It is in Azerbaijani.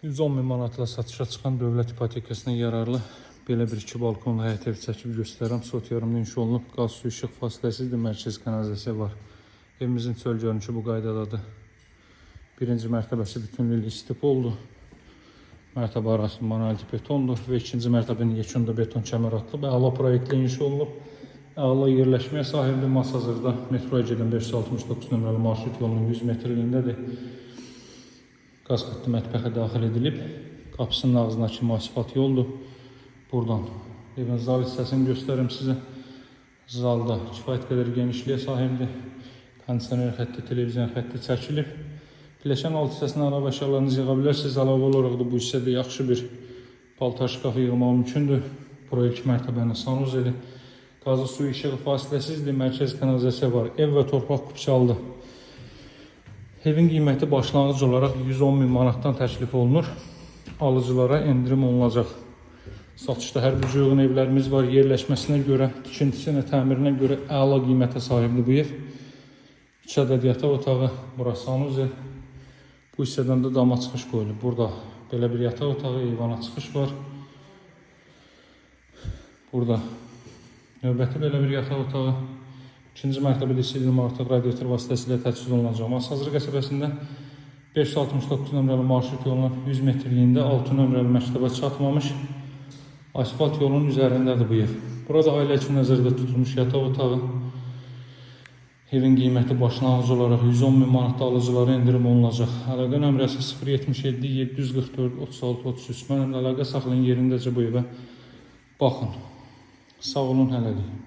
110 min manatla satışa çıxan dövlət ipotekasına yararlı belə bir 2 balkonlu həyət ev çəkib göstərirəm. Sot yarımda inşa olunub, qaz, su, işıq fasiləsizdir, mərkəz kanalizasiya var. Evimizin çöl görünüşü bu qaydadadır. Birinci mərtəbəsi bütünlüklə istif oldu. Mərtəbə arası monolitik betondur və ikinci mərtəbənin yekunda beton kəmər atılıb. Əla proyektlə inşa olunub. Əla yerləşməyə sahibdir. Masazırda metroya gedən 569 nömrəli marşrut yolunun 100 metrliyindədir. Qaz xətti mətbəxə daxil edilib. Qapısının ağzına kimi asfalt yoldur. Buradan evin zal hissəsini göstərim sizə. Zalda kifayət qədər genişliyə sahibdir. Kondisioner xətti, televizyon xətti çəkilib. Pilləkən alt hissəsində araba əşyalarınızı yığa bilərsiniz. Əlavə olaraq da bu hissədə yaxşı bir paltar şkafı yığmaq mümkündür. Bura 2 mərtəbənin sanuzeli. Qazı, suyu, işığı fasiləsizdir. Mərkəz kanalizasiya var. Ev və torpaq kupçalıdır. Evin qiyməti başlanğıc olaraq 110 min manatdan təklif olunur. Alıcılara endirim olunacaq. Satışda hər bir cüyğün evlərimiz var. Yerləşməsinə görə, tikintisinə, təmirinə görə əla qiymətə sahibdir bu ev. 2 ədəd yataq otağı, burası sanuzel. Bu hissədən də dama çıxış qoyulub. Burada belə bir yataq otağı, eyvana çıxış var. Burada növbəti belə bir yataq otağı. İkinci mərtəbədə isə 20 artıq radiator vasitəsilə təchiz olunacaq. Masazır qəsəbəsində 569 nömrəli marşrut yolunun 100 metrliyində 6 nömrəli məktəbə çatmamış asfalt yolunun üzərindədir bu ev. Burada ailə üçün nəzərdə tutulmuş yataq otağı. Evin qiyməti başlanğıc olaraq 110 min manatda alıcılara endirim olunacaq. Əlaqə nömrəsi 077 744 36 33. Mənimlə əlaqə saxlayın, yerindəcə bu evə baxın. Sağ olun, hələlik.